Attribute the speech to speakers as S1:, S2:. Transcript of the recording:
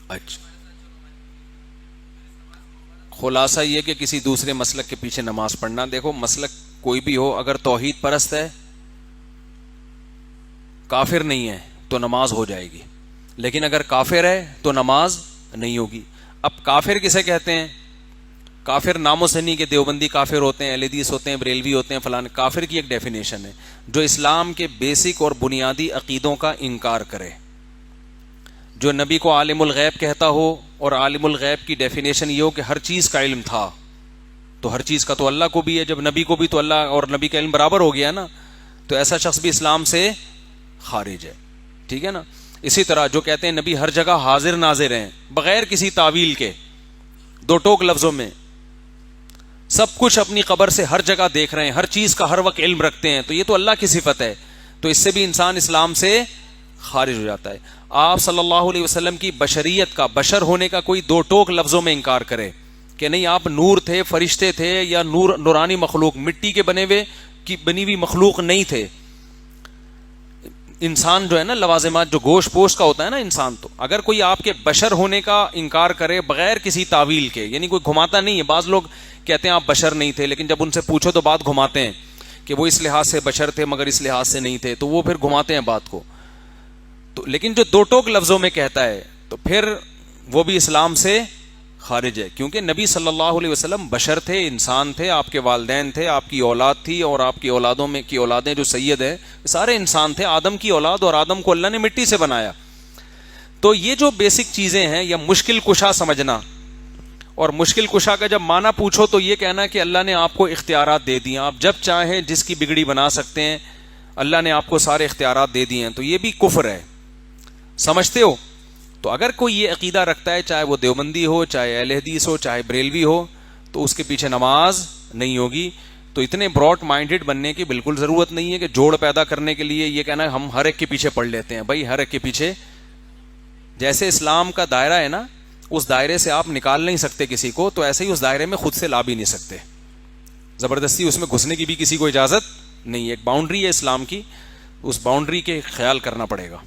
S1: اچھا، خلاصہ یہ کہ کسی دوسرے مسلک کے پیچھے نماز پڑھنا، دیکھو مسلک کوئی بھی ہو، اگر توحید پرست ہے، کافر نہیں ہے، تو نماز ہو جائے گی، لیکن اگر کافر ہے تو نماز نہیں ہوگی۔ اب کافر کسے کہتے ہیں؟ کافر نام و سنی کے دیوبندی کافر ہوتے ہیں، اہل حدیث ہوتے ہیں، بریلوی ہوتے ہیں، فلان۔ کافر کی ایک ڈیفینیشن ہے، جو اسلام کے بیسک اور بنیادی عقیدوں کا انکار کرے، جو نبی کو عالم الغیب کہتا ہو، اور عالم الغیب کی ڈیفینیشن یہ ہو کہ ہر چیز کا علم تھا، تو ہر چیز کا تو اللہ کو بھی ہے، جب نبی کو بھی، تو اللہ اور نبی کا علم برابر ہو گیا نا، تو ایسا شخص بھی اسلام سے خارج ہے، ٹھیک ہے نا۔ اسی طرح جو کہتے ہیں نبی ہر جگہ حاضر ناظر ہیں، بغیر کسی تعویل کے، دو ٹوک لفظوں میں سب کچھ اپنی قبر سے ہر جگہ دیکھ رہے ہیں، ہر چیز کا ہر وقت علم رکھتے ہیں، تو یہ تو اللہ کی صفت ہے، تو اس سے بھی انسان اسلام سے خارج ہو جاتا ہے۔ آپ صلی اللہ علیہ وسلم کی بشریت کا، بشر ہونے کا کوئی دو ٹوک لفظوں میں انکار کرے کہ نہیں آپ نور تھے، فرشتے تھے، یا نورانی مخلوق، مٹی کے بنے ہوئے کی بنی ہوئی مخلوق نہیں تھے، انسان جو ہے نا، لوازمات جو گوشت پوشت کا ہوتا ہے نا انسان، تو اگر کوئی آپ کے بشر ہونے کا انکار کرے بغیر کسی تعویل کے، یعنی کوئی گھماتا نہیں ہے، بعض لوگ کہتے ہیں آپ بشر نہیں تھے، لیکن جب ان سے پوچھو تو بات گھماتے ہیں کہ وہ اس لحاظ سے بشر تھے مگر اس لحاظ سے نہیں تھے، تو وہ پھر گھماتے ہیں بات کو، تو لیکن جو دو ٹوک لفظوں میں کہتا ہے تو پھر وہ بھی اسلام سے خارج ہے، کیونکہ نبی صلی اللہ علیہ وسلم بشر تھے، انسان تھے، آپ کے والدین تھے، آپ کی اولاد تھی، اور آپ کی اولادوں میں کی اولادیں جو سید ہیں سارے انسان تھے، آدم کی اولاد، اور آدم کو اللہ نے مٹی سے بنایا۔ تو یہ جو بیسک چیزیں ہیں، یا مشکل کشا سمجھنا، اور مشکل کشا کا جب معنی پوچھو تو یہ کہنا کہ اللہ نے آپ کو اختیارات دے دیے، آپ جب چاہیں جس کی بگڑی بنا سکتے ہیں، اللہ نے آپ کو سارے اختیارات دے دیے ہیں، تو یہ بھی کفر ہے، سمجھتے ہو؟ تو اگر کوئی یہ عقیدہ رکھتا ہے، چاہے وہ دیوبندی ہو، چاہے اہل حدیث ہو، چاہے بریلوی ہو، تو اس کے پیچھے نماز نہیں ہوگی۔ تو اتنے براڈ مائنڈڈ بننے کی بالکل ضرورت نہیں ہے کہ جوڑ پیدا کرنے کے لیے یہ کہنا ہے ہم ہر ایک کے پیچھے پڑھ لیتے ہیں۔ بھائی ہر ایک کے پیچھے، جیسے اسلام کا دائرہ ہے نا، اس دائرے سے آپ نکال نہیں سکتے کسی کو، تو ایسے ہی اس دائرے میں خود سے لا بھی نہیں سکتے، زبردستی اس میں گھسنے کی بھی کسی کو اجازت نہیں ہے۔ ایک باؤنڈری ہے اسلام کی، اس باؤنڈری کے خیال کرنا پڑے گا۔